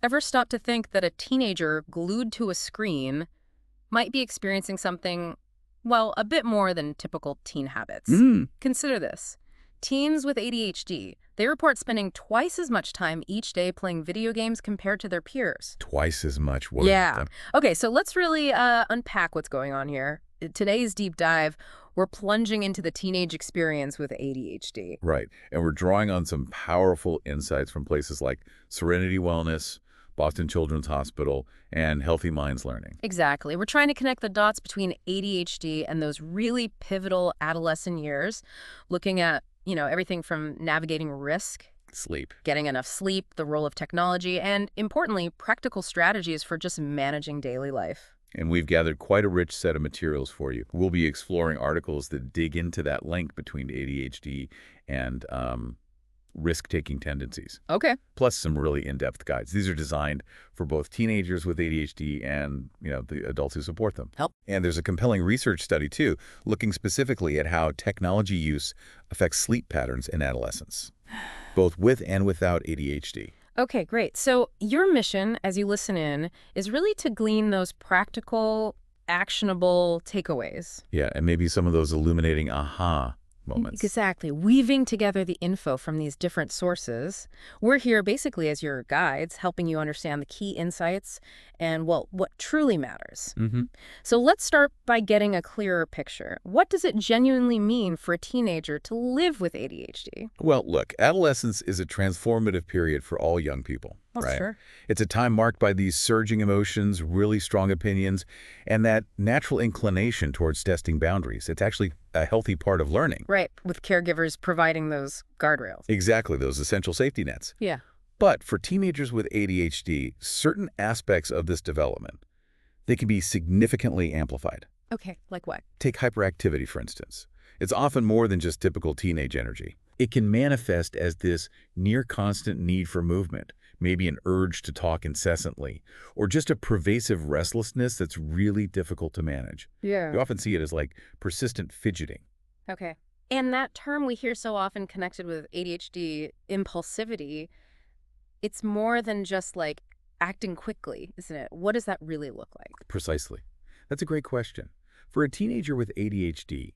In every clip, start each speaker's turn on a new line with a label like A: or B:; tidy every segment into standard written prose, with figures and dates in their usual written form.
A: Ever stop to think that a teenager glued to a screen might be experiencing something, well, a bit more than typical teen habits?
B: Mm,
A: Consider this. Teens with ADHD, they report spending twice as much time each day playing video games compared to their peers.
B: twice as much. What?
A: Yeah. Okay, so let's really unpack what's going on here. In today's deep dive, we're plunging into the teenage experience with ADHD.
B: Right. And we're drawing on some powerful insights from places like Serenity Wellness, Boston Children's Hospital, and Healthy Minds Learning.
A: Exactly. We're trying to connect the dots between ADHD and those really pivotal adolescent years, looking at, everything from navigating risk,
B: Sleep.
A: getting enough sleep, the role of technology, and importantly, practical strategies for just managing daily life.
B: And we've gathered quite a rich set of materials for you. We'll be exploring articles that dig into that link between ADHD and risk-taking tendencies,
A: Okay.
B: plus some really in-depth guides. These are designed for both teenagers with ADHD and, the adults who support them.
A: Help.
B: And there's a compelling research study, too, looking specifically at how technology use affects sleep patterns in adolescence, both with and without ADHD.
A: Okay, great. So your mission, as you listen in, is really to glean those practical, actionable takeaways.
B: Yeah, and maybe some of those illuminating aha moments.
A: Exactly. Weaving together the info from these different sources. We're here basically as your guides, helping you understand the key insights and, well, what truly matters.
B: Mm-hmm.
A: So let's start by getting a clearer picture. What does it genuinely mean for a teenager to live with ADHD?
B: Well, look, adolescence is a transformative period for all young people, right?
A: Sure.
B: It's a time marked by these surging emotions, really strong opinions, and that natural inclination towards testing boundaries. It's actually a healthy part of learning.
A: Right, with caregivers providing those guardrails.
B: Exactly, those essential safety nets.
A: Yeah.
B: But for teenagers with ADHD, certain aspects of this development, they can be significantly amplified.
A: Okay, like what?
B: Take hyperactivity, for instance. It's often more than just typical teenage energy. It can manifest as this near-constant need for movement, maybe an urge to talk incessantly, or just a pervasive restlessness that's really difficult to manage.
A: Yeah.
B: You often see it as like persistent fidgeting.
A: Okay. And that term we hear so often connected with ADHD, impulsivity, it's more than just like acting quickly, isn't it? What does that really look like?
B: Precisely. That's a great question. For a teenager with ADHD,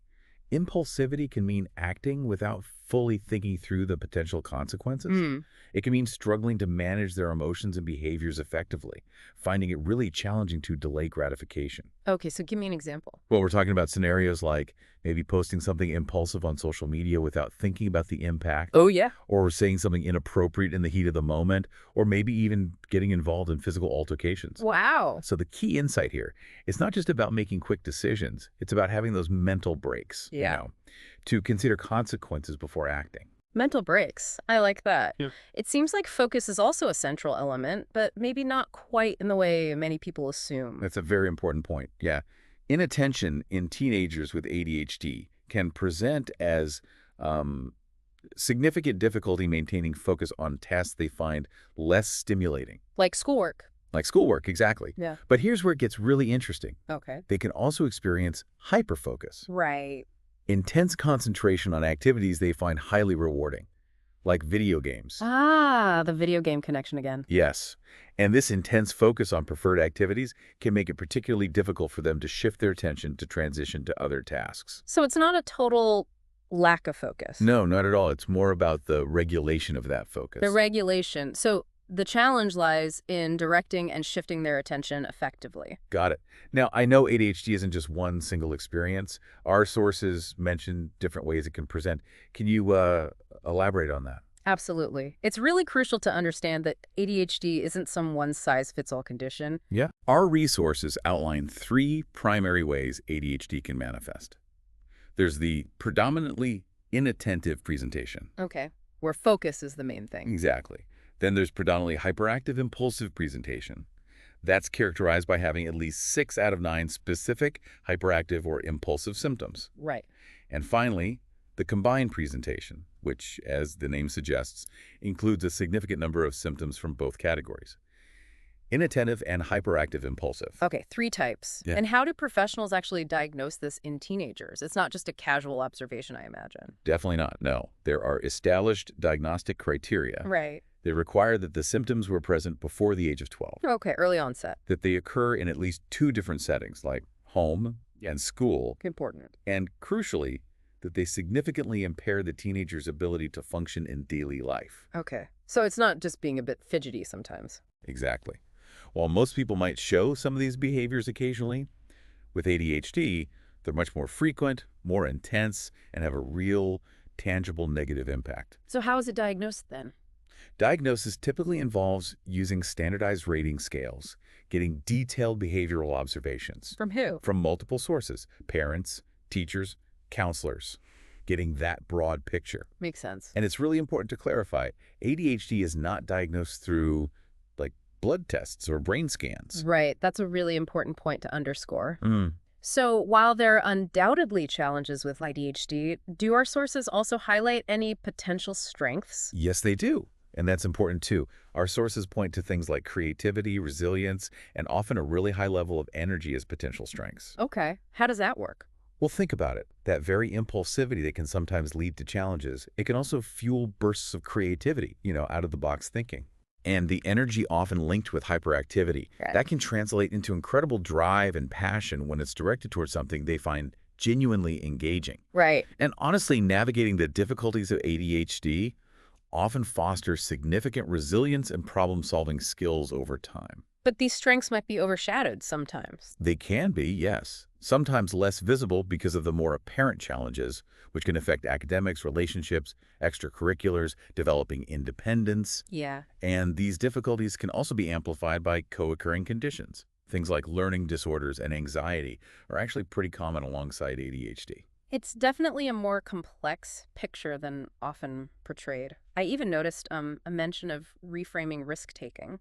B: impulsivity can mean acting without fully thinking through the potential consequences. It can mean struggling to manage their emotions and behaviors effectively, finding it really challenging to delay gratification.
A: Okay, so give me an example.
B: Well, we're talking about scenarios like maybe posting something impulsive on social media without thinking about the impact,
A: Oh, yeah.
B: or saying something inappropriate in the heat of the moment, or maybe even getting involved in physical altercations.
A: Wow.
B: So the key insight here, it's not just about making quick decisions. It's about having those mental breaks,
A: Yeah.
B: to consider consequences before acting.
A: Mental breaks. I like that.
B: Yeah.
A: It seems like focus is also a central element, but maybe not quite in the way many people assume.
B: That's a very important point. Yeah. Inattention in teenagers with ADHD can present as significant difficulty maintaining focus on tasks they find less stimulating.
A: Like schoolwork.
B: Like schoolwork, exactly.
A: Yeah.
B: But here's where it gets really interesting.
A: Okay.
B: They can also experience hyperfocus,
A: Right.
B: intense concentration on activities they find highly rewarding, like video games.
A: Ah, the video game connection again.
B: Yes. And this intense focus on preferred activities can make it particularly difficult for them to shift their attention to transition to other tasks.
A: So it's not a total lack of focus.
B: No, not at all. It's more about the regulation of that focus.
A: The regulation. So the challenge lies in directing and shifting their attention effectively.
B: Got it. Now, I know ADHD isn't just one single experience. Our sources mention different ways it can present. Can you elaborate on that?
A: Absolutely. It's really crucial to understand that ADHD isn't some one-size-fits-all condition.
B: Yeah. Our resources outline 3 primary ways ADHD can manifest. There's the predominantly inattentive presentation.
A: Okay. Where focus is the main thing.
B: Exactly. Then there's predominantly hyperactive impulsive presentation. That's characterized by having at least 6 out of 9 specific hyperactive or impulsive symptoms.
A: Right.
B: And finally, the combined presentation, which, as the name suggests, includes a significant number of symptoms from both categories. Inattentive and hyperactive impulsive.
A: Okay, 3 types.
B: Yeah.
A: And how do professionals actually diagnose this in teenagers? It's not just a casual observation, I imagine.
B: Definitely not, no. There are established diagnostic criteria.
A: Right.
B: They require that the symptoms were present before the age of 12,
A: Okay, early onset.
B: that they occur in at least two different settings, like home and school,
A: Important.
B: and crucially, that they significantly impair the teenager's ability to function in daily life.
A: Okay. So it's not just being a bit fidgety sometimes.
B: Exactly. While most people might show some of these behaviors occasionally, with ADHD, they're much more frequent, more intense, and have a real, tangible negative impact.
A: So how is it diagnosed then?
B: Diagnosis typically involves using standardized rating scales, getting detailed behavioral observations
A: From who?
B: from multiple sources, parents, teachers, counselors, getting that broad picture.
A: Makes sense.
B: And it's really important to clarify, ADHD is not diagnosed through, like, blood tests or brain scans.
A: Right. That's a really important point to underscore.
B: Mm.
A: So while there are undoubtedly challenges with ADHD, do our sources also highlight any potential strengths?
B: Yes, they do. And that's important too. Our sources point to things like creativity, resilience, and often a really high level of energy as potential strengths.
A: Okay. How does that work?
B: Well, think about it. That very impulsivity that can sometimes lead to challenges, it can also fuel bursts of creativity, out-of-the-box thinking. And the energy often linked with hyperactivity,
A: Right.
B: that can translate into incredible drive and passion when it's directed towards something they find genuinely engaging.
A: Right.
B: And honestly, navigating the difficulties of ADHD often fosters significant resilience and problem-solving skills over time.
A: But these strengths might be overshadowed sometimes.
B: They can be, yes, sometimes less visible because of the more apparent challenges, which can affect academics, relationships, extracurriculars, developing independence.
A: Yeah.
B: And these difficulties can also be amplified by co-occurring conditions. Things like learning disorders and anxiety are actually pretty common alongside ADHD.
A: It's definitely a more complex picture than often portrayed. I even noticed a mention of reframing risk-taking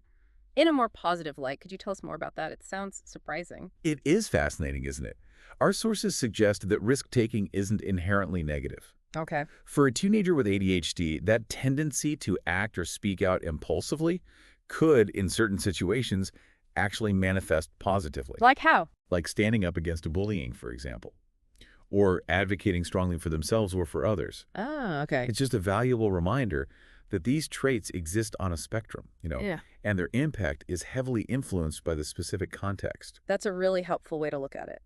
A: in a more positive light. Could you tell us more about that? It sounds surprising.
B: It is fascinating, isn't it? Our sources suggest that risk-taking isn't inherently negative.
A: Okay.
B: For a teenager with ADHD, that tendency to act or speak out impulsively could, in certain situations, actually manifest positively,
A: Like how?
B: like standing up against bullying, for example, or advocating strongly for themselves or for others.
A: Ah, okay.
B: It's just a valuable reminder that these traits exist on a spectrum,
A: Yeah.
B: and their impact is heavily influenced by the specific context.
A: That's a really helpful way to look at it.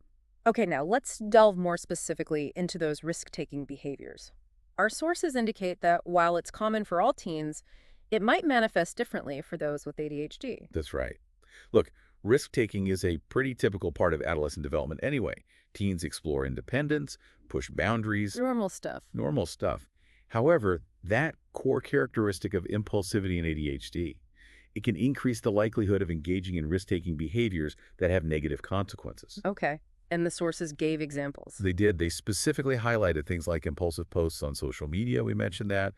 A: Okay, now let's delve more specifically into those risk-taking behaviors. Our sources indicate that while it's common for all teens, it might manifest differently for those with ADHD.
B: That's right. Look, risk-taking is a pretty typical part of adolescent development anyway. Teens explore independence, push boundaries,
A: Normal stuff.
B: normal stuff. However, that core characteristic of impulsivity and ADHD, it can increase the likelihood of engaging in risk-taking behaviors that have negative consequences.
A: Okay. And the sources gave examples.
B: They did. They specifically highlighted things like impulsive posts on social media, we mentioned that,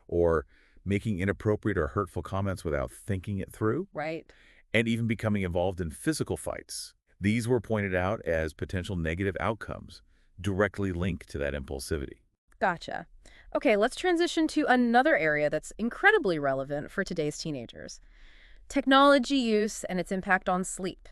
B: or making inappropriate or hurtful comments without thinking it through,
A: Right.
B: and even becoming involved in physical fights. These were pointed out as potential negative outcomes directly linked to that impulsivity.
A: Gotcha. Okay, let's transition to another area that's incredibly relevant for today's teenagers. Technology use and its impact on sleep.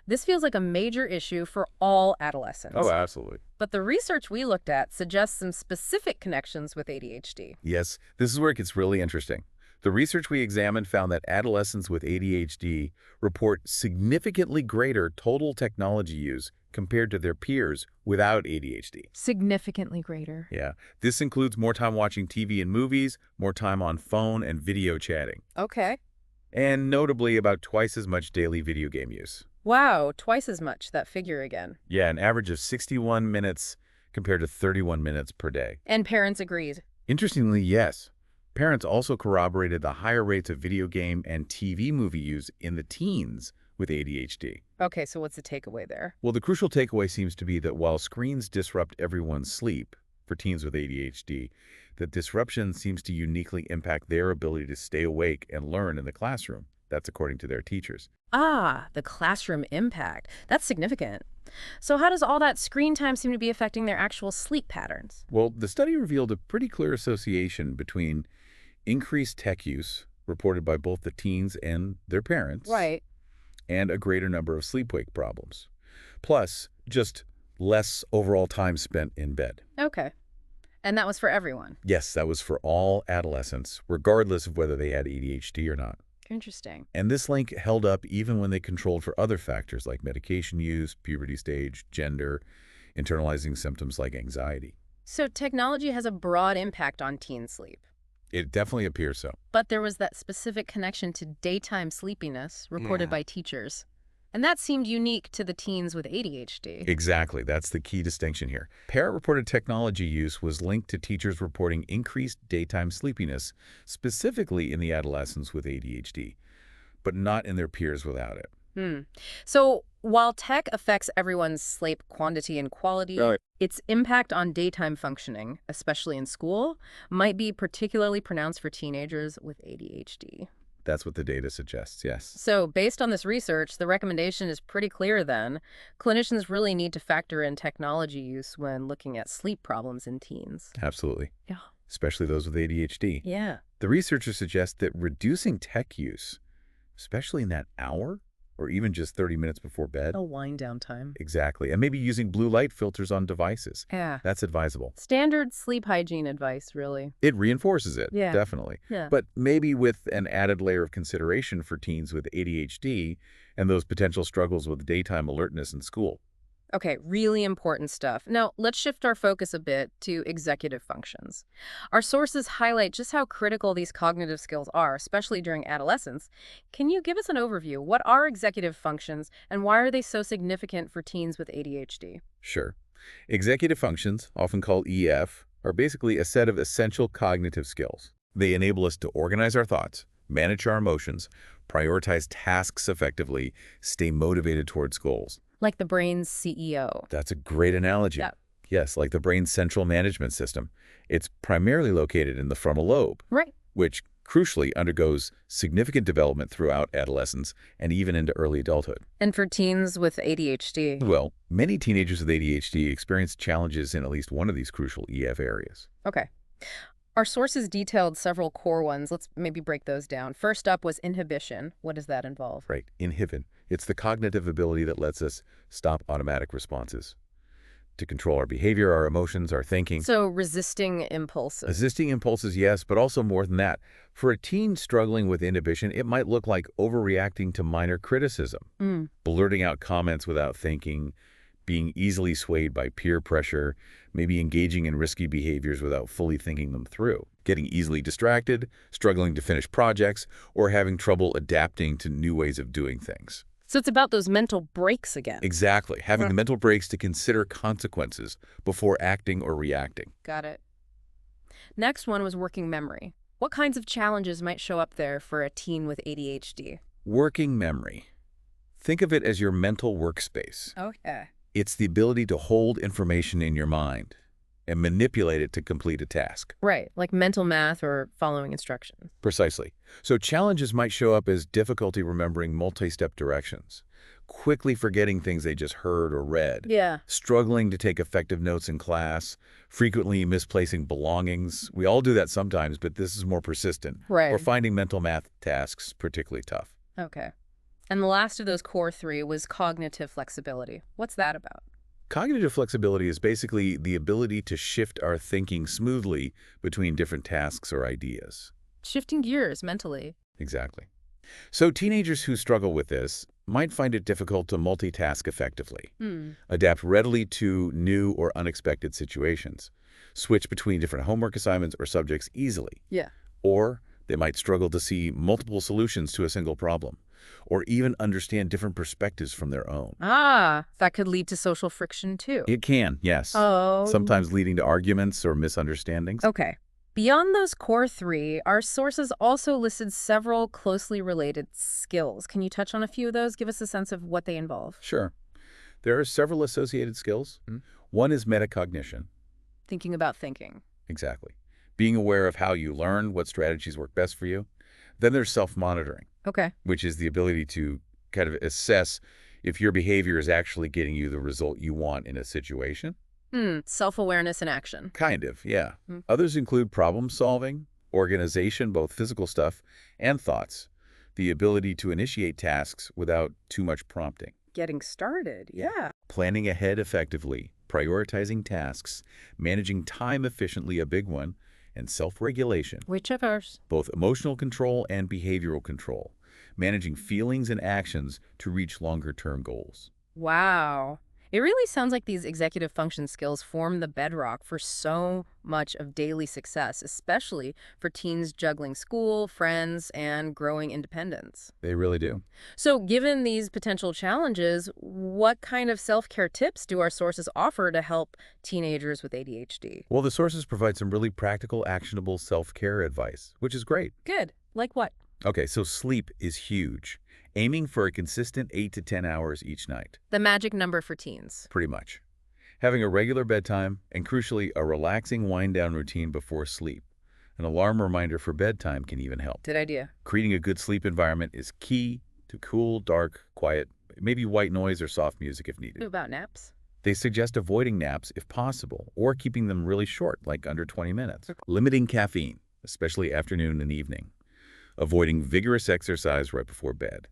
A: This feels like a major issue for all adolescents.
B: Oh, absolutely.
A: But the research we looked at suggests some specific connections with ADHD.
B: Yes, this is where it gets really interesting. The research we examined found that adolescents with ADHD report significantly greater total technology use compared to their peers without ADHD.
A: Significantly greater.
B: Yeah, this includes more time watching TV and movies, more time on phone and video chatting,
A: Okay.
B: and notably about twice as much daily video game use.
A: Wow, twice as much, that figure again.
B: Yeah, an average of 61 minutes compared to 31 minutes per day.
A: And parents agreed.
B: Interestingly, yes. Parents also corroborated the higher rates of video game and TV movie use in the teens with ADHD.
A: Okay, so what's the takeaway there?
B: Well, the crucial takeaway seems to be that while screens disrupt everyone's sleep, for teens with ADHD, the disruption seems to uniquely impact their ability to stay awake and learn in the classroom. That's according to their teachers.
A: Ah, the classroom impact. That's significant. So how does all that screen time seem to be affecting their actual sleep patterns?
B: Well, the study revealed a pretty clear association between increased tech use, reported by both the teens and their parents,
A: Right.
B: and a greater number of sleep-wake problems. Plus, just less overall time spent in bed.
A: Okay. And that was for everyone.
B: Yes, that was for all adolescents, regardless of whether they had ADHD or not.
A: Interesting.
B: And this link held up even when they controlled for other factors like medication use, puberty stage, gender, internalizing symptoms like anxiety.
A: So technology has a broad impact on teen sleep.
B: It definitely appears so.
A: But there was that specific connection to daytime sleepiness reported by teachers. And that seemed unique to the teens with ADHD.
B: Exactly. That's the key distinction here. Parent-reported technology use was linked to teachers reporting increased daytime sleepiness, specifically in the adolescents with ADHD, but not in their peers without it.
A: So while tech affects everyone's sleep quantity and quality, its impact on daytime functioning, especially in school, might be particularly pronounced for teenagers with ADHD.
B: That's what the data suggests, yes.
A: So based on this research, the recommendation is pretty clear then. Clinicians really need to factor in technology use when looking at sleep problems in teens.
B: Absolutely.
A: Yeah.
B: Especially those with ADHD.
A: Yeah.
B: The researchers suggest that reducing tech use, especially in that hour or even just 30 minutes before bed.
A: A wind down time.
B: Exactly. And maybe using blue light filters on devices.
A: Yeah.
B: That's advisable.
A: Standard sleep hygiene advice, really.
B: It reinforces it,
A: Yeah.
B: definitely.
A: Yeah.
B: But maybe with an added layer of consideration for teens with ADHD and those potential struggles with daytime alertness in school.
A: Okay, really important stuff. Now, let's shift our focus a bit to executive functions. Our sources highlight just how critical these cognitive skills are, especially during adolescence. Can you give us an overview? What are executive functions, and why are they so significant for teens with ADHD?
B: Sure. Executive functions, often called EF, are basically a set of essential cognitive skills. They enable us to organize our thoughts, manage our emotions, prioritize tasks effectively, stay motivated towards goals.
A: Like the brain's CEO.
B: That's a great analogy.
A: Yeah.
B: Yes, like the brain's central management system. It's primarily located in the frontal lobe,
A: Right.
B: which crucially undergoes significant development throughout adolescence and even into early adulthood.
A: And for teens with ADHD.
B: Well, many teenagers with ADHD experience challenges in at least one of these crucial EF areas.
A: Okay. Our sources detailed several core ones. Let's maybe break those down. First up was inhibition. What does that involve?
B: Right, inhibit. It's the cognitive ability that lets us stop automatic responses, to control our behavior, our emotions, our thinking.
A: So resisting impulses.
B: Resisting impulses, yes, but also more than that. For a teen struggling with inhibition, it might look like overreacting to minor criticism, blurting out comments without thinking, being easily swayed by peer pressure, maybe engaging in risky behaviors without fully thinking them through, getting easily distracted, struggling to finish projects, or having trouble adapting to new ways of doing things.
A: So it's about those mental breaks again.
B: Exactly. Having the mental breaks to consider consequences before acting or reacting.
A: Got it. Next one was working memory. What kinds of challenges might show up there for a teen with ADHD?
B: Working memory. Think of it as your mental workspace.
A: Oh, yeah.
B: It's the ability to hold information in your mind and manipulate it to complete a task.
A: Right, like mental math or following instructions.
B: Precisely. So challenges might show up as difficulty remembering multi-step directions, quickly forgetting things they just heard or read,
A: Yeah.
B: struggling to take effective notes in class, frequently misplacing belongings. We all do that sometimes, but this is more persistent.
A: Right.
B: Or finding mental math tasks particularly tough.
A: Okay. And the last of those core three was cognitive flexibility. What's that about?
B: Cognitive flexibility is basically the ability to shift our thinking smoothly between different tasks or ideas.
A: Shifting gears mentally.
B: Exactly. So teenagers who struggle with this might find it difficult to multitask effectively, adapt readily to new or unexpected situations, switch between different homework assignments or subjects easily.
A: Yeah.
B: Or they might struggle to see multiple solutions to a single problem, or even understand different perspectives from their own.
A: Ah, that could lead to social friction too.
B: It can, yes.
A: Oh.
B: Sometimes leading to arguments or misunderstandings.
A: Okay. Beyond those core three, our sources also listed several closely related skills. Can you touch on a few of those? Give us a sense of what they involve.
B: Sure. There are several associated skills. One is metacognition.
A: Thinking about thinking.
B: Exactly. Being aware of how you learn, what strategies work best for you. Then there's self-monitoring,
A: Okay.
B: which is the ability to kind of assess if your behavior is actually getting you the result you want in a situation.
A: Self-awareness in action.
B: Kind of, yeah. Others include problem solving, organization, both physical stuff, and thoughts. The ability to initiate tasks without too much prompting.
A: Getting started. Yeah.
B: Planning ahead effectively, prioritizing tasks, managing time efficiently a big one, and self-regulation,
A: Which of ours?
B: both emotional control and behavioral control, managing feelings and actions to reach longer-term goals.
A: Wow. It really sounds like these executive function skills form the bedrock for so much of daily success, especially for teens juggling school, friends, and growing independence.
B: They really do.
A: So, given these potential challenges, what kind of self-care tips do our sources offer to help teenagers with ADHD?
B: Well, the sources provide some really practical, actionable self-care advice, which is great.
A: Good. Like what?
B: Okay, so sleep is huge. Aiming for a consistent 8 to 10 hours each night,
A: The magic number for teens.
B: pretty much. Having a regular bedtime, and crucially, a relaxing wind-down routine before sleep. An alarm reminder for bedtime can even help.
A: Good idea.
B: Creating a good sleep environment is key to cool, dark, quiet, maybe white noise or soft music if
A: What
B: needed.
A: about naps?
B: They suggest avoiding naps if possible, or keeping them really short, like under 20 minutes. Limiting caffeine, especially afternoon and evening. Avoiding vigorous exercise right before bed.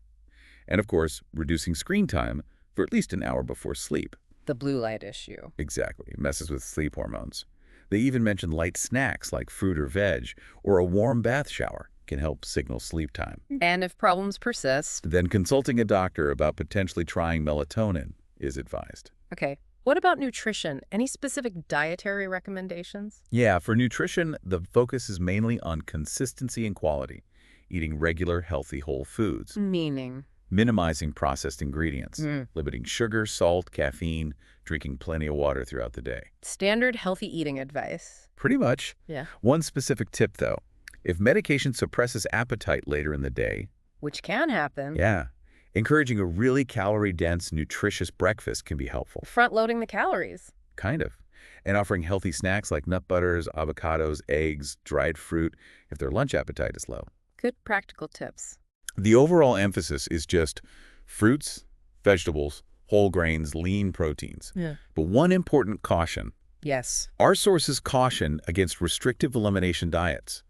B: And of course, reducing screen time for at least an hour before sleep.
A: The blue light issue.
B: Exactly. It messes with sleep hormones. They even mention light snacks like fruit or veg, or a warm bath shower can help signal sleep time.
A: And if problems persist,
B: Then consulting a doctor about potentially trying melatonin is advised.
A: okay. What about nutrition? Any specific dietary recommendations?
B: Yeah, for nutrition, the focus is mainly on consistency and quality, eating regular, healthy whole foods,
A: Meaning?
B: minimizing processed ingredients,
A: Mm.
B: limiting sugar, salt, caffeine, drinking plenty of water throughout the day.
A: Standard healthy eating advice.
B: Pretty much.
A: Yeah.
B: One specific tip, though. If medication suppresses appetite later in the day,
A: Which can happen.
B: yeah, encouraging a really calorie-dense, nutritious breakfast can be helpful.
A: Front-loading the calories.
B: Kind of. And offering healthy snacks like nut butters, avocados, eggs, dried fruit, if their lunch appetite is low.
A: Good practical tips.
B: The overall emphasis is just fruits, vegetables, whole grains, lean proteins.
A: Yeah.
B: But one important caution.
A: Yes.
B: Our sources caution against restrictive elimination diets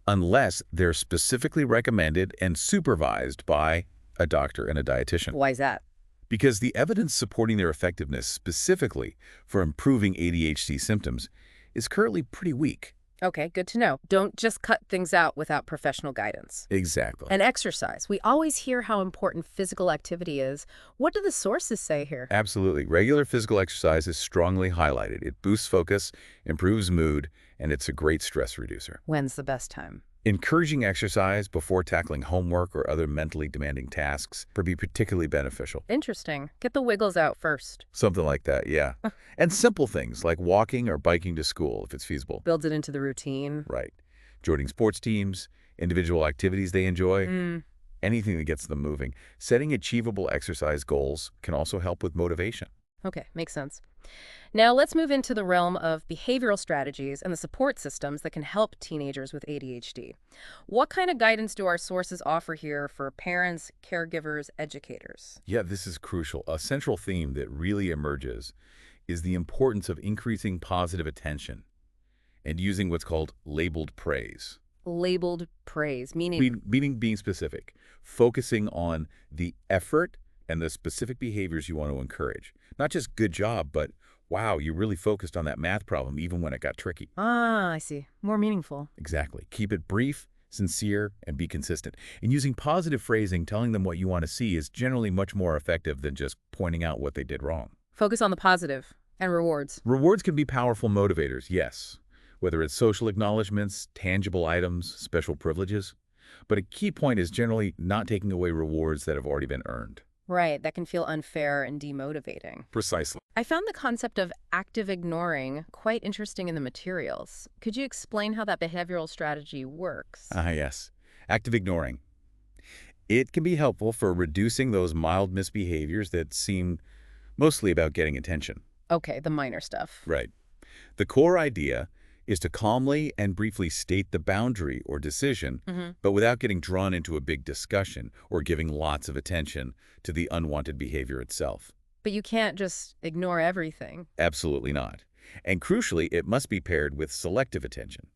B: unless they're specifically recommended and supervised by a doctor and a dietitian.
A: Why is that?
B: Because the evidence supporting their effectiveness specifically for improving ADHD symptoms is currently pretty weak.
A: Okay, good to know. Don't just cut things out without professional guidance.
B: Exactly.
A: And exercise. We always hear how important physical activity is. What do the sources say here?
B: Absolutely. Regular physical exercise is strongly highlighted. It boosts focus, improves mood, and it's a great stress reducer.
A: When's the best time?
B: Encouraging exercise before tackling homework or other mentally demanding tasks could be particularly beneficial.
A: Interesting. Get the wiggles out first.
B: Something like that, yeah. And simple things like walking or biking to school if it's feasible.
A: Builds it into the routine.
B: Right. Joining sports teams, individual activities they enjoy, anything that gets them moving. Setting achievable exercise goals can also help with motivation.
A: Okay, makes sense. Now let's move into the realm of behavioral strategies and the support systems that can help teenagers with ADHD. What kind of guidance do our sources offer here for parents, caregivers, educators?
B: Yeah, this is crucial. A central theme that really emerges is the importance of increasing positive attention and using what's called labeled praise.
A: Labeled praise, meaning
B: Meaning being specific, focusing on the effort and the specific behaviors you want to encourage. Not just good job, but wow, you really focused on that math problem even when it got tricky.
A: I see. More meaningful.
B: Exactly. Keep it brief, sincere, and be consistent. And using positive phrasing, telling them what you want to see is generally much more effective than just pointing out what they did wrong.
A: Focus on the positive and rewards.
B: Rewards can be powerful motivators, yes, whether it's social acknowledgments, tangible items, special privileges. But a key point is generally not taking away rewards that have already been earned.
A: Right, that can feel unfair and demotivating.
B: Precisely.
A: I found the concept of active ignoring quite interesting in the materials. Could you explain how that behavioral strategy works?
B: Yes. Active ignoring. It can be helpful for reducing those mild misbehaviors that seem mostly about getting attention.
A: Okay, the minor stuff.
B: Right. The core idea is to calmly and briefly state the boundary or decision, but without getting drawn into a big discussion or giving lots of attention to the unwanted behavior itself.
A: But you can't just ignore everything.
B: Absolutely not. And crucially, it must be paired with selective attention,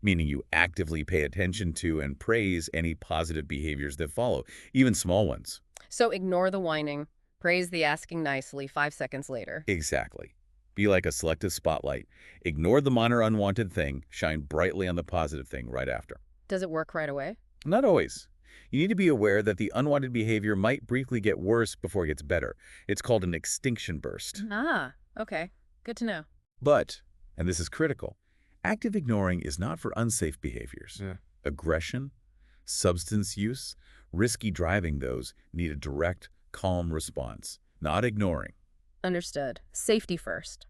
B: meaning you actively pay attention to and praise any positive behaviors that follow, even small ones.
A: So ignore the whining, praise the asking nicely 5 seconds later.
B: Exactly. Be like a selective spotlight. Ignore the minor unwanted thing, shine brightly on the positive thing right after.
A: Does it work right away?
B: Not always. You need to be aware that the unwanted behavior might briefly get worse before it gets better. It's called an extinction burst.
A: Ah, okay. Good to know.
B: But, and this is critical, active ignoring is not for unsafe behaviors.
C: Yeah.
B: Aggression, substance use, risky driving, those need a direct, calm response, not ignoring.
A: Understood. Safety first.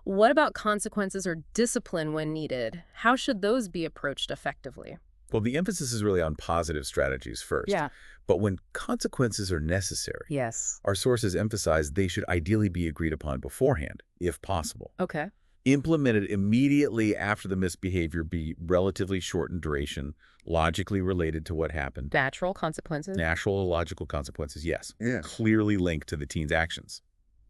A: What about consequences or discipline when needed? How should those be approached effectively?
B: Well, the emphasis is really on positive strategies first.
A: Yeah.
B: But when consequences are necessary,
A: Yes.
B: our sources emphasize they should ideally be agreed upon beforehand, if possible.
A: Okay.
B: Implemented immediately after the misbehavior, be relatively short in duration, logically related to what happened.
A: Natural consequences.
B: Natural logical consequences, yes.
C: Yeah.
B: Clearly linked to the teen's actions.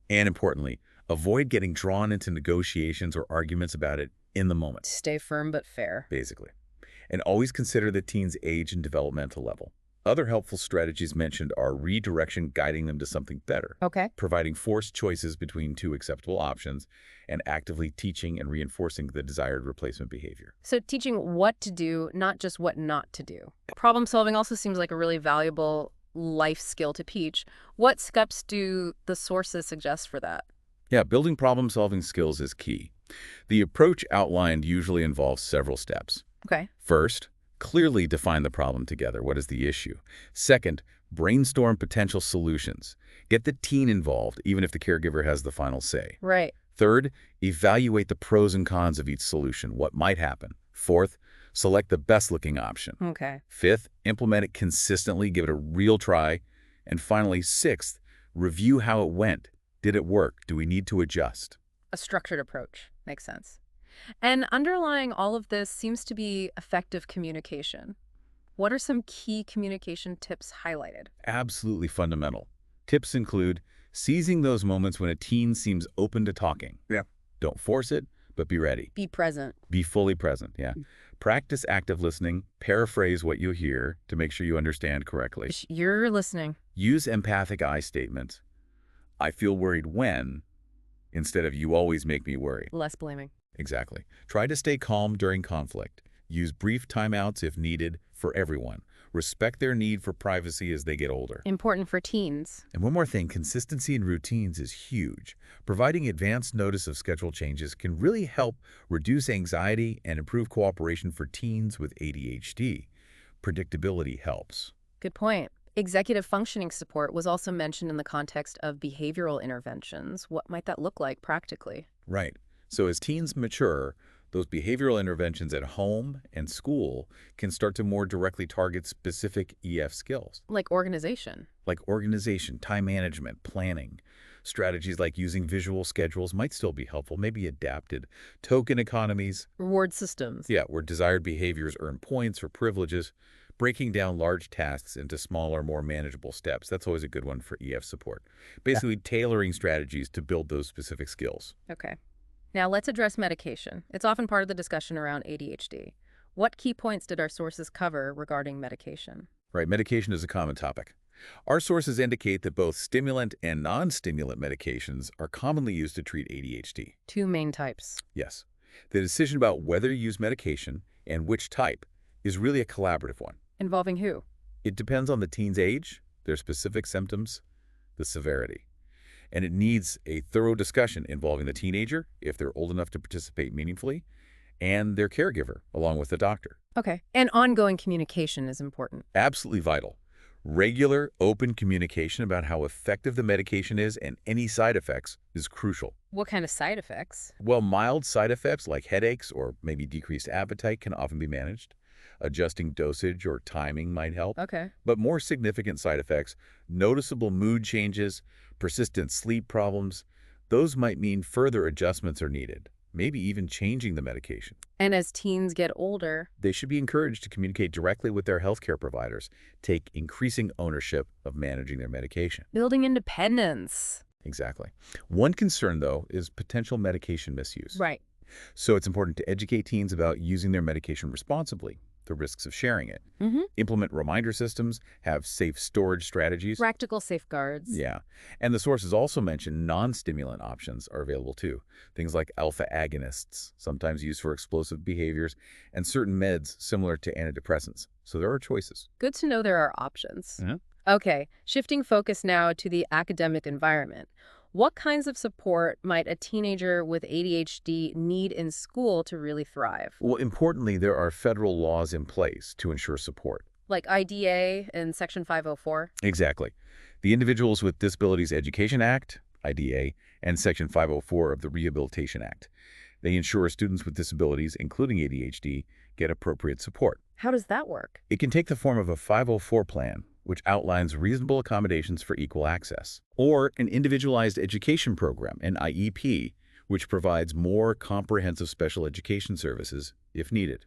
B: And importantly, avoid getting drawn into negotiations or arguments about it in the moment,
A: Stay firm but fair.
B: basically. And always consider the teen's age and developmental level. Other helpful strategies mentioned are redirection, guiding them to something better,
A: Okay.
B: providing forced choices between two acceptable options, and actively teaching and reinforcing the desired replacement behavior.
A: So teaching what to do, not just what not to do. Problem solving also seems like a really valuable life skill to teach. What steps do the sources suggest for that?
B: Yeah, building problem-solving skills is key. The approach outlined usually involves several steps.
A: Okay.
B: First, clearly define the problem together. What is the issue? Second, brainstorm potential solutions. Get the teen involved, even if the caregiver has the final say.
A: Right.
B: Third, evaluate the pros and cons of each solution. What might happen? Fourth, select the best-looking option.
A: Okay.
B: Fifth, implement it consistently, give it a real try. And finally, sixth, review how it went. Did it work? Do we need to adjust?
A: A structured approach. Makes sense. And underlying all of this seems to be effective communication. What are some key communication tips highlighted?
B: Absolutely fundamental. Tips include seizing those moments when a teen seems open to talking.
C: Yeah.
B: Don't force it, but be ready.
A: Be present.
B: Be fully present, yeah. Practice active listening. Paraphrase what you hear to make sure you understand correctly.
A: You're listening.
B: Use empathic I statements. I feel worried when, instead of you always make me worry.
A: Less blaming.
B: Exactly. Try to stay calm during conflict. Use brief timeouts if needed for everyone. Respect their need for privacy as they get older.
A: Important for teens.
B: And one more thing, consistency in routines is huge. Providing advance notice of schedule changes can really help reduce anxiety and improve cooperation for teens with ADHD. Predictability helps.
A: Good point. Executive functioning support was also mentioned in the context of behavioral interventions. What might that look like practically?
B: Right. So as teens mature, those behavioral interventions at home and school can start to more directly target specific EF skills,
A: Like organization.
B: like organization, time management, planning. Strategies like using visual schedules might still be helpful, maybe adapted. Token economies,
A: Reward systems.
B: yeah, where desired behaviors earn points or privileges. Breaking down large tasks into smaller, more manageable steps. That's always a good one for EF support. Basically, tailoring strategies to build those specific skills.
A: Okay. Now let's address medication. It's often part of the discussion around ADHD. What key points did our sources cover regarding medication?
B: Right, medication is a common topic. Our sources indicate that both stimulant and non-stimulant medications are commonly used to treat ADHD.
A: Two main types.
B: Yes. The decision about whether to use medication and which type is really a collaborative one.
A: Involving who?
B: It depends on the teen's age, their specific symptoms, the severity. And it needs a thorough discussion involving the teenager, if they're old enough to participate meaningfully, and their caregiver, along with the doctor.
A: Okay. And ongoing communication is important.
B: Absolutely vital. Regular, open communication about how effective the medication is and any side effects is crucial.
A: What kind of side effects?
B: Well, mild side effects like headaches or maybe decreased appetite can often be managed. Adjusting dosage or timing might help.
A: Okay.
B: But more significant side effects, noticeable mood changes, persistent sleep problems, those might mean further adjustments are needed, maybe even changing the medication.
A: And as teens get older,
B: They should be encouraged to communicate directly with their healthcare providers, take increasing ownership of managing their medication.
A: building independence.
B: Exactly. One concern, though, is potential medication misuse.
A: Right.
B: So it's important to educate teens about using their medication responsibly. the risks of sharing it.
A: Mm-hmm.
B: Implement reminder systems, have safe storage strategies.
A: Practical safeguards.
B: Yeah. And the sources also mention non-stimulant options are available too. Things like alpha agonists, sometimes used for explosive behaviors, and certain meds similar to antidepressants. So there are choices.
A: Good to know there are options.
B: Mhm.
A: Okay, shifting focus now to the academic environment. What kinds of support might a teenager with ADHD need in school to really thrive?
B: Well, importantly, there are federal laws in place to ensure support.
A: Like IDA and Section 504?
B: Exactly. The Individuals with Disabilities Education Act, IDA, and Section 504 of the Rehabilitation Act. They ensure students with disabilities, including ADHD, get appropriate support.
A: How does that work?
B: It can take the form of a 504 plan, which outlines reasonable accommodations for equal access, or an individualized education program, an IEP, which provides more comprehensive special education services if needed.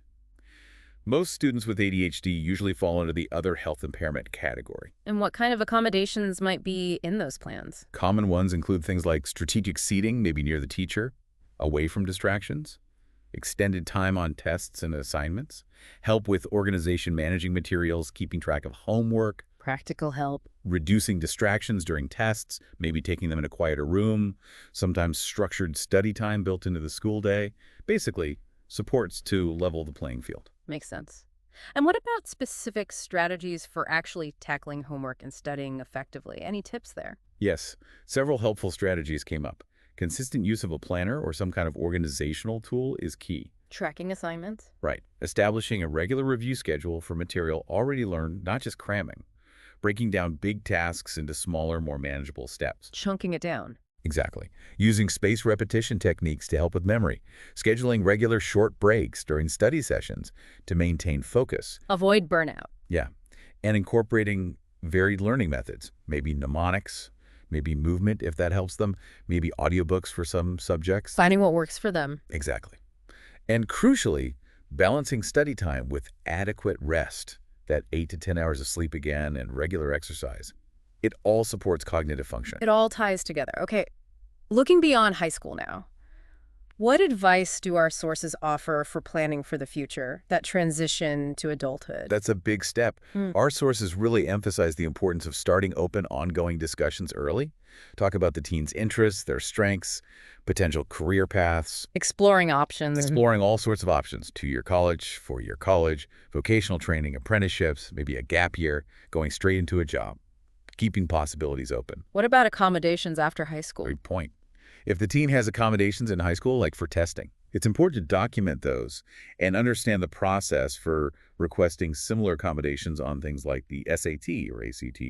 B: Most students with ADHD usually fall under the other health impairment category.
A: And what kind of accommodations might be in those plans?
B: Common ones include things like strategic seating, maybe near the teacher, away from distractions, extended time on tests and assignments, help with organization managing materials, keeping track of homework,
A: Practical help.
B: reducing distractions during tests, maybe taking them in a quieter room, sometimes structured study time built into the school day. Basically, supports to level the playing field.
A: Makes sense. And what about specific strategies for actually tackling homework and studying effectively? Any tips there?
B: Yes, several helpful strategies came up. Consistent use of a planner or some kind of organizational tool is key.
A: Tracking assignments?
B: Right. Establishing a regular review schedule for material already learned, not just cramming. Breaking down big tasks into smaller, more manageable steps.
A: Chunking it down.
B: Exactly. Using spaced repetition techniques to help with memory. Scheduling regular short breaks during study sessions to maintain focus.
A: Avoid burnout.
B: Yeah. And incorporating varied learning methods. Maybe mnemonics, maybe movement if that helps them, maybe audiobooks for some subjects.
A: Finding what works for them.
B: Exactly. And crucially, balancing study time with adequate rest, that 8 to 10 hours of sleep again, and regular exercise. It all supports cognitive function.
A: It all ties together. Okay, looking beyond high school now, what advice do our sources offer for planning for the future, that transition to adulthood?
B: That's a big step.
A: Hmm.
B: Our sources really emphasize the importance of starting open, ongoing discussions early. Talk about the teen's interests, their strengths, potential career paths,
A: Exploring options.
B: exploring all sorts of options, 2-year college, 4-year college, vocational training, apprenticeships, maybe a gap year, going straight into a job, keeping possibilities open.
A: What about accommodations after high school?
B: Great point. If the teen has accommodations in high school, like for testing, it's important to document those and understand the process for requesting similar accommodations on things like the SAT or ACT,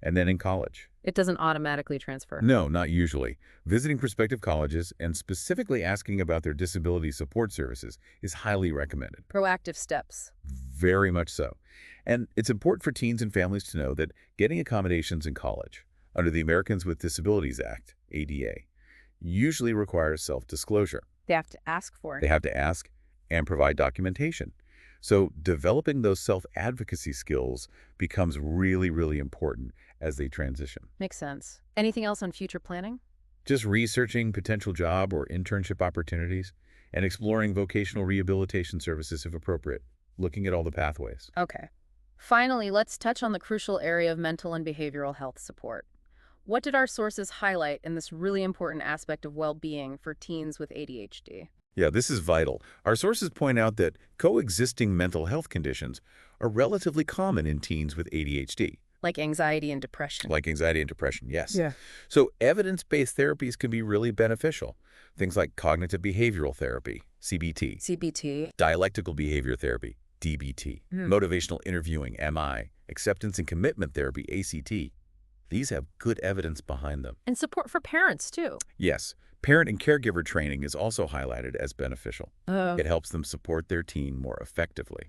B: and then in college.
A: It doesn't automatically transfer.
B: No, not usually. Visiting prospective colleges and specifically asking about their disability support services is highly recommended.
A: Proactive steps.
B: Very much so. And it's important for teens and families to know that getting accommodations in college under the Americans with Disabilities Act, ADA, usually requires self-disclosure.
A: They have to ask for
B: They
A: it.
B: have to ask and provide documentation. So developing those self-advocacy skills becomes really, really important as they transition.
A: Makes sense. Anything else on future planning?
B: Just researching potential job or internship opportunities and exploring vocational rehabilitation services if appropriate, looking at all the pathways.
A: Okay. Finally, let's touch on the crucial area of mental and behavioral health support. What did our sources highlight in this really important aspect of well-being for teens with ADHD?
B: Yeah, this is vital. Our sources point out that coexisting mental health conditions are relatively common in teens with ADHD.
A: Like anxiety and depression.
B: Like anxiety and depression, yes.
A: Yeah.
B: So evidence-based therapies can be really beneficial. Things like cognitive behavioral therapy, CBT,
A: CBT.
B: dialectical behavior therapy, DBT, motivational interviewing, MI, acceptance and commitment therapy, ACT. These have good evidence behind them.
A: And support for parents, too.
B: Yes, parent and caregiver training is also highlighted as beneficial. It helps them support their teen more effectively.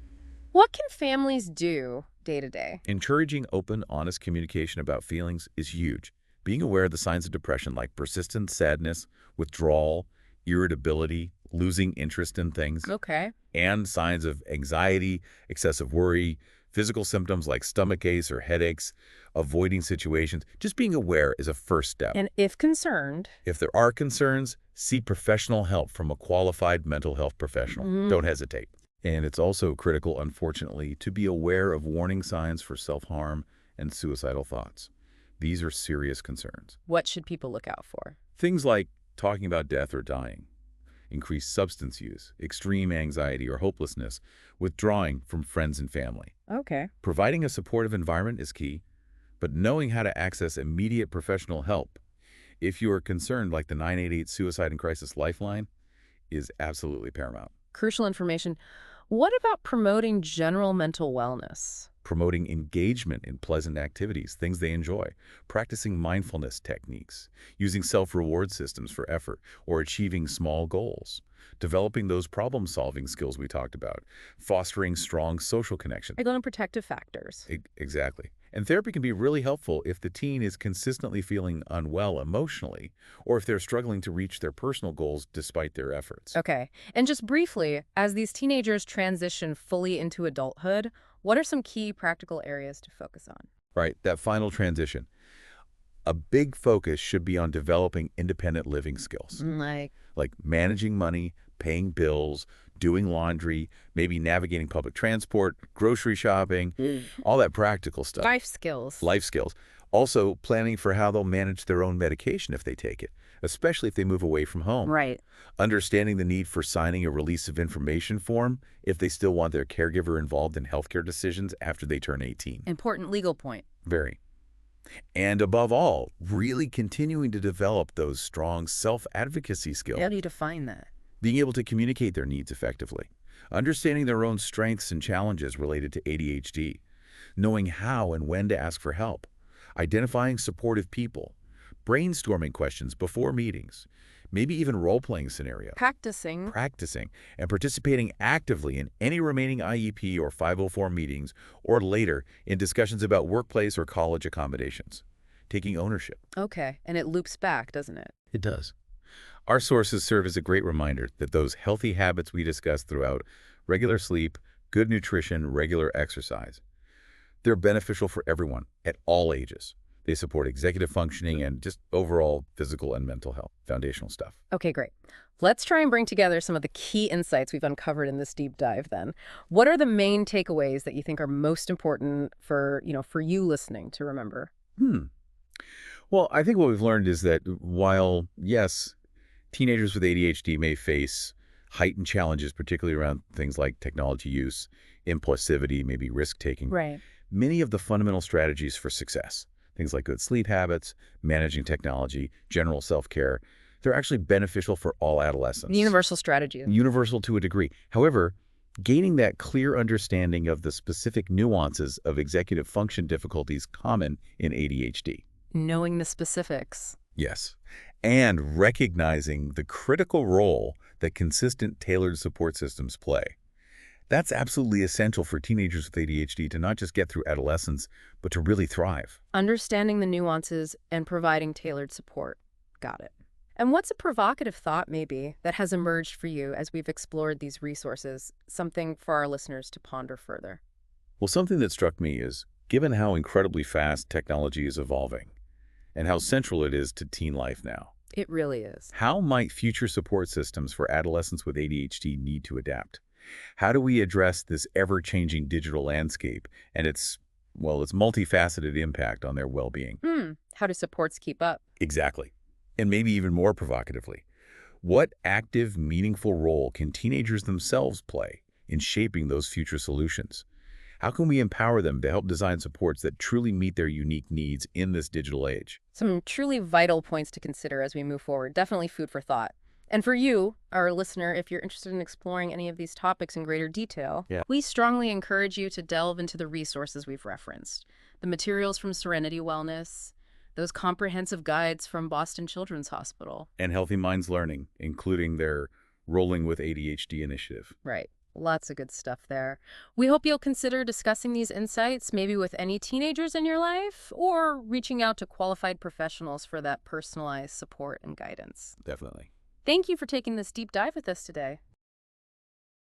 A: What can families do day to day?
B: Encouraging open, honest communication about feelings is huge. Being aware of the signs of depression like persistent sadness, withdrawal, irritability, losing interest in things,
A: Okay.
B: and signs of anxiety, excessive worry, physical symptoms like stomach aches or headaches, avoiding situations. Just being aware is a first step.
A: And if concerned,
B: If there are concerns, seek professional help from a qualified mental health professional. Don't hesitate. And it's also critical, unfortunately, to be aware of warning signs for self-harm and suicidal thoughts. These are serious concerns.
A: What should people look out for?
B: Things like talking about death or dying, increased substance use, extreme anxiety or hopelessness, withdrawing from friends and family.
A: Okay.
B: Providing a supportive environment is key, but knowing how to access immediate professional help, if you are concerned like the 988 Suicide and Crisis Lifeline, is absolutely paramount.
A: Crucial information. What about promoting general mental wellness?
B: Promoting engagement in pleasant activities, things they enjoy, practicing mindfulness techniques, using self-reward systems for effort, or achieving small goals, developing those problem-solving skills we talked about, fostering strong social connection.
A: Regular and protective factors.
B: Exactly. And therapy can be really helpful if the teen is consistently feeling unwell emotionally, or if they're struggling to reach their personal goals despite their efforts.
A: Okay. And just briefly, as these teenagers transition fully into adulthood, what are some key practical areas to focus on?
B: Right, that final transition. A big focus should be on developing independent living skills, like managing money, paying bills, doing laundry, maybe navigating public transport, grocery shopping, all that practical stuff.
A: Life skills.
B: Life skills. Also, planning for how they'll manage their own medication if they take it, especially if they move away from home.
A: Right.
B: Understanding the need for signing a release of information form if they still want their caregiver involved in healthcare decisions after they turn 18.
A: Important legal point.
B: Very. And above all, really continuing to develop those strong self-advocacy skills.
A: How do you define that?
B: Being able to communicate their needs effectively. Understanding their own strengths and challenges related to ADHD. Knowing how and when to ask for help. Identifying supportive people. Brainstorming questions before meetings. Maybe even role-playing scenarios.
A: Practicing.
B: And participating actively in any remaining IEP or 504 meetings or later in discussions about workplace or college accommodations. Taking ownership.
A: Okay. And it loops back, doesn't it?
B: It does. Our sources serve as a great reminder that those healthy habits we discussed throughout, regular sleep, good nutrition, regular exercise, they're beneficial for everyone at all ages. They support executive functioning and just overall physical and mental health, foundational stuff.
A: Okay, great. Let's try and bring together some of the key insights we've uncovered in this deep dive then. What are the main takeaways that you think are most important for you listening to remember?
B: Well, I think what we've learned is that while, yes, teenagers with ADHD may face heightened challenges, particularly around things like technology use, impulsivity, maybe risk-taking,
A: Right.
B: many of the fundamental strategies for success, things like good sleep habits, managing technology, general self-care, they're actually beneficial for all adolescents.
A: Universal strategy.
B: Universal to a degree. However, gaining that clear understanding of the specific nuances of executive function difficulties common in ADHD.
A: Knowing the specifics.
B: Yes. And recognizing the critical role that consistent tailored support systems play. That's absolutely essential for teenagers with ADHD to not just get through adolescence, but to really thrive.
A: Understanding the nuances and providing tailored support. Got it. And what's a provocative thought, maybe, that has emerged for you as we've explored these resources, something for our listeners to ponder further?
B: Well, something that struck me is, given how incredibly fast technology is evolving and how central it is to teen life now,
A: It really is.
B: how might future support systems for adolescents with ADHD need to adapt? How do we address this ever-changing digital landscape and its multifaceted impact on their well-being?
A: How do supports keep up?
B: Exactly. And maybe even more provocatively, what active, meaningful role can teenagers themselves play in shaping those future solutions? How can we empower them to help design supports that truly meet their unique needs in this digital age?
A: Some truly vital points to consider as we move forward. Definitely food for thought. And for you, our listener, if you're interested in exploring any of these topics in greater detail, we strongly encourage you to delve into the resources we've referenced. The materials from Serenity Wellness, those comprehensive guides from Boston Children's Hospital.
B: And Healthy Minds Learning, including their Rolling with ADHD initiative.
A: Right. Lots of good stuff there. We hope you'll consider discussing these insights, maybe with any teenagers in your life, or reaching out to qualified professionals for that personalized support and guidance.
B: Definitely.
A: Thank you for taking this deep dive with us today.